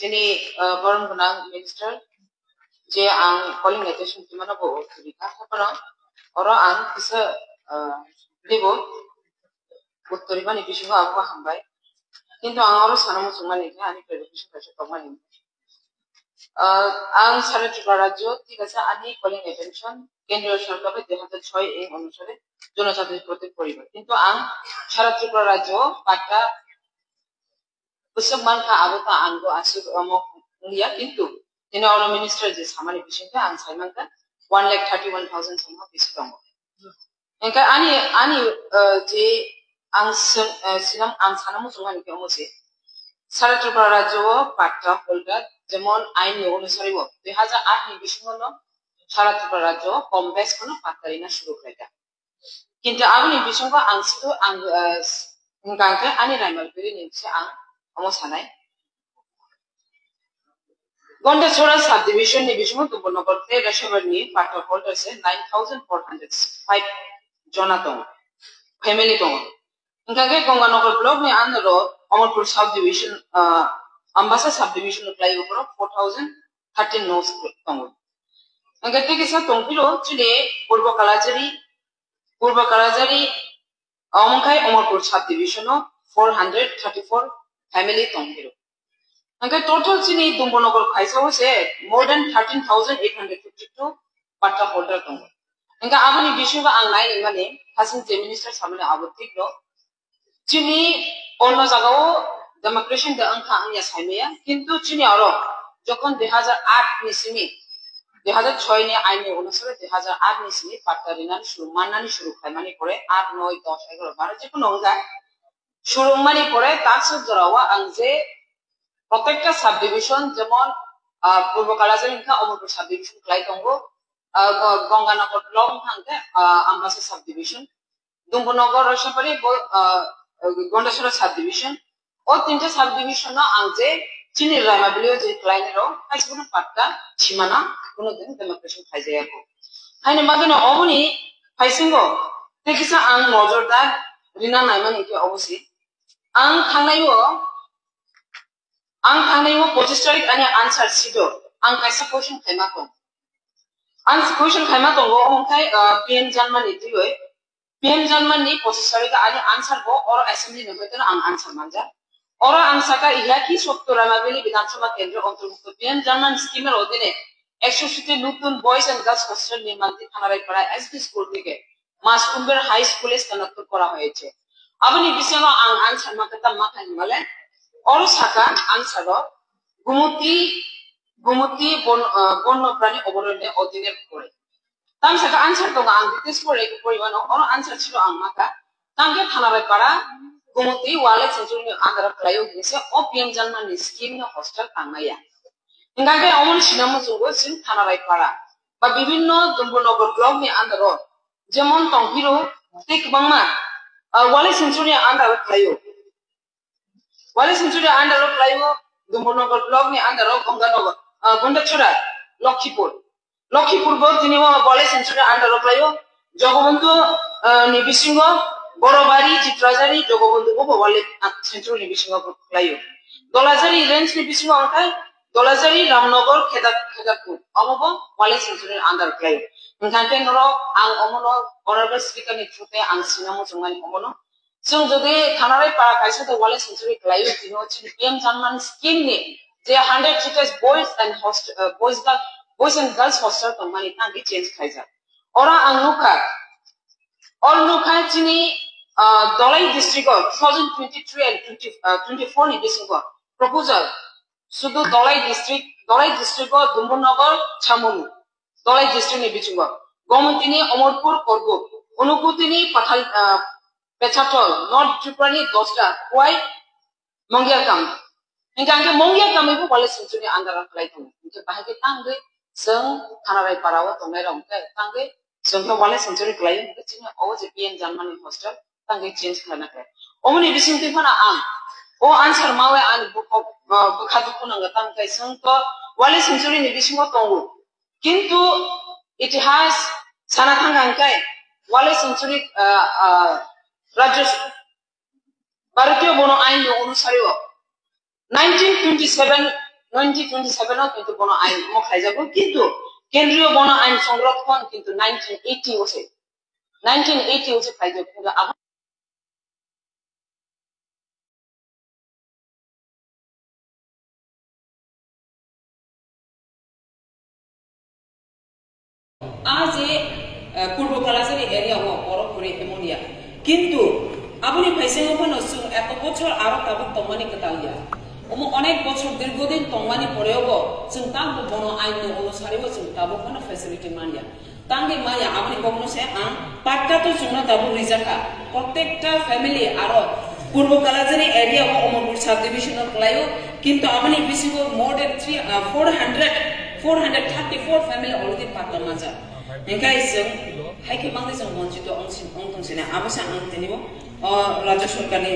Jadi Baron Gunang Minister je ang calling attention di mana bo Turika apa orang ang bisa debo Turika ni bisu aku hambai কিন্তু আমারও সানামো সুমানি আমি prediction কাছে কমানি আং সারা ত্রিপুরা রাজ্য ঠিক আছে আনি কলিং অ্যাটেনশন কেন্দ্রীয় সরকারের 2006 এই অনুসারে জনজাতির প্রতি পরিবার কিন্তু আং সারা ত্রিপুরা রাজ্য পাটা বুসমানকা আবতা আনগো আসি আমলিয়া কিন্তু তিনি অল মিনিস্টার যে সামানি বিশিংকা আং সাইমানকা 1,31,000 সমহ বিসদং এনকা আনি যে ang silam ang sanamu sungan ke omosi সারা ত্রিপুরা রাজ্য পাট্টা হোল্ডার যেমন আইন অনুসারে 2008 নি বিশ্বনো সারা ত্রিপুরা রাজ্য কম বেশ কোনো পাট্টারিনা শুরু করেটা কিন্তু আগুনি বিশ্বঙ্গ আংসিত আং গাঙ্কে আনি রাইমাল পেরি নিছে আং অমসানাই গন্ডেছড়া সাব ডিভিশন নি বিশ্বঙ্গ দুবনগর তে রেশবার নি পাট্টা হোল্ডার সে 9405 জনা দং family Dong Ingkake Gonganagar block ni andro Amarpur subdivision Ambasa subdivision apply over 4,013 notes tongo. Ingkake kisa tongpilo chile Purba Kalajari Amkai Amarpur subdivision 434 family tongpilo. Ingkake total chile Dumbonagar Kaisa was more than 13,852 patta holder tongo. Ingka abani bishuga angnai ingane Hasan Minister samane abutiklo Chini অন্য জায়গাও ডেমোক্রেশন দে আংখা আনিয়া সাইমেয়া কিন্তু চিনি আরো যখন 2008 নিসিমি 2006 নি আইনে অনুসারে 2008 নিসিমি পাট্টারিনান শুরুমানানি শুরু হয় মানে করে 8 9 10 11 12 যে কোনো অঙ্গা শুরুমানি করে তাকসুদ জরাওয়া আংজে প্রত্যেকটা সাব ডিভিশন যেমন পূর্ব কালাজার ইনকা অমরপুর সাব ডিভিশন ক্লাই দঙ্গো গঙ্গানগর ব্লক থাকতে আমবাসা সাব ডিভিশন দুম্বনগর রসপারি গন্ডেশ্বর সাব ডিভিশন ও তিনটা সাব ডিভিশন আংজে চিনি রামাবিলিও যে ক্লাইনেরো কাইসবুন পাট্টা সীমানা কোনদিন ডেমোক্রেশন খাইজায়াকো হাইনে মাগনে অবনি ফাইসিংগো তেকিসা আং নজরদার রিনা নাইমানি কে অবসি আং থাংনাইও 25 তারিখ আনি আনসার সিটো আং কাইসা কোশ্চেন খাইমাকো আনসার কোশ্চেন খাইমাকো অমখাই পিএম জানমানি তুই PM Janmani posisari ka ani answer bo or assembly ne hoytena ang answer manja or answer ka iha ki sotto ramabeli বিধানসভা কেন্দ্র অন্তর্ভুক্ত PM Janman স্কিমের অধীনে 100টি নতুন বয়েজ এন্ড গার্লস হোস্টেল নির্মাণটি থানারাইপাড়া এসডি স্কুল থেকে মাসকুম্বের হাই স্কুলে স্থানান্তর করা হয়েছে আপনি বিষয় আং আনসার মাকাতা মাখানি বলে or শাখা আনসার গুমতি বন্যপ্রাণী অভয়ারণ্যের অধীনে পড়ে Tam saka answer to ang ditis ko reko poriwano or answer chilo ang maka tamge thanarai para gumuti wale century andara playo gise o PM Janman scheme no hostel angaya ingage omon sinamo jungo sin thanarai para ba bibhinno Dumbonagar block ni andaro jemon tongpiro tik bangma wale century andara playo Dumbonagar block ni andaro Gonganagar Gondachora Lakshmipur তিনি বলে সেন্টারে under প্লাইও Jagabandhu নিবিসিংহ বড়বাড়ি চিত্রাজারি জগবন্ধু বলে সেন্টারে নিবিসিংহ প্লাইও দলাজারি range নিবিসিংহ অঙ্কায় দলাজারি Ramnagar খেদাপুর অমব বলে সেন্টারে under প্লাইও ওখানে নর আং অমন অনারেবল স্পিকার নি থ্রুতে আং সিনামো জঙ্গানি অমন जों যদি থানারাই পাড়া কাইসা তো বলে সেন্টারে প্লাইও তিনি হচ্ছে PM Janman স্কিম নি যে 100 cities boys and boys and girls hostel company tangi change khaija ora angnuka chini Dolai district 2023 and 24 ni disingo proposal sudu Dolai district Dumbonagar Chamunu Dolai district ni bichingo gomutini Amarpur korbo unukutini pathal pechatol North Tripura ni 10ta kwai mongyakam ingkangke mongyakam ibu bole century andara klai tong ingke bahage tangge जों थानाराय पाराव तंनाय रंके तांगे जोंथ वाले century क्लाइ चिनि ओ जे PM Janman hostel तांगे change खाना के ओमनि बिसिंति फना आं ओ answer मावे आन बुखादु खुनांग तांगे जोंथ वाले सेंचुरी नि बिसिंग तंगु किंतु इतिहास साना थांगांकाय वाले सेंचुरी राज्य भारतीय बन आइन अनुसारे 1927 2027 কিন্তু বন আইন অম খাইজাবো কিন্তু কেন্দ্রীয় বন আইন সংরক্ষণ কিন্তু 1980 হচ্ছে 1980 হচ্ছে খাইজাবো কিন্তু आज पूर्व कालाजारी एरिया हो बरफ करे एमोनिया किंतु आबुनि फाइसेंग फनो सुं एक बछर आरो ताबु तंमानि कतालिया ओमो अनेक बछर दीर्घदिन तंमानि परेबो जों ताबु बनो आइननि अनुसारिबो जों ताबु फनो फेसिलिटी मानिया तांगे माया आबुनि गमनो से आं पाट्टा तो जोंना ताबु रिजाका प्रत्येकटा फैमिली आरो पूर्व कालाजारी एरिया हो अमरपुर सब डिविजन क्लायो किंतु आबुनि बिसिबो मोर देन 434 फैमिली अलरेडी पाट्टा माजा Engkai जों हाइके मांगदे जों मनजित अंतंसिना आबसा अंतनिबो राज्य सरकारनि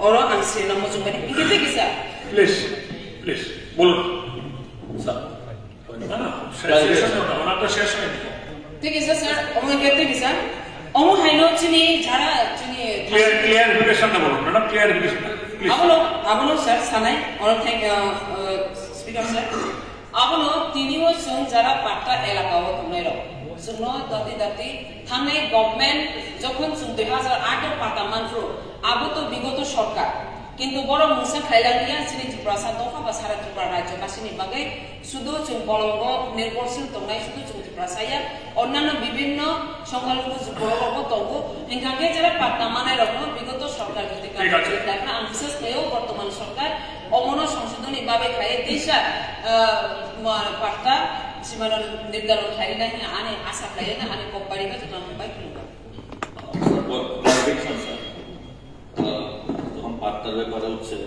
और आं सिना मजुंबानि इकेते किसा प्लीज बोलो सर ना शेष होना तो शेष है ठीक है सर ओम केते किसा ओम हाइनो चिनी झारा चिनी क्लियरिफिकेशन ना बोलो मैडम क्लियरिफिकेशन प्लीज आबनो सर सानाय और थैंक स्पीकर सर आबनो तिनिओ जों जारा पाट्टा एलाकाओ थंनायरो जोंनो दाति थांनाय गभर्नमेंट जखन जों 2008 पाट्टा मानफ्रो आबो तो विगत सरकार किंतु बड़ मुसा खाइलांगिया सिनि त्रिपुरा दफा बा सारा त्रिपुरा राज्य कासिनि बागै सुदु जों बलंग निर्भरशील तंनाय सुदु जों त्रिपुरा साया अन्यान्य विभिन्न संख्यालघु बलंग तंगो हिंगाके जारा पाट्टा मानाय रखनो विगत सरकार जति काना आं विशेष कयो वर्तमान सरकार अमनो संशोधनी बाबे खाय दिशा पाट्टा सीमाना निर्धारण खाइना आने आशा खाइना आने कोपारी का जतना बाय किलो क्लैरिफिकेशन सर हम पाट्टार ব্যাপারে হচ্ছে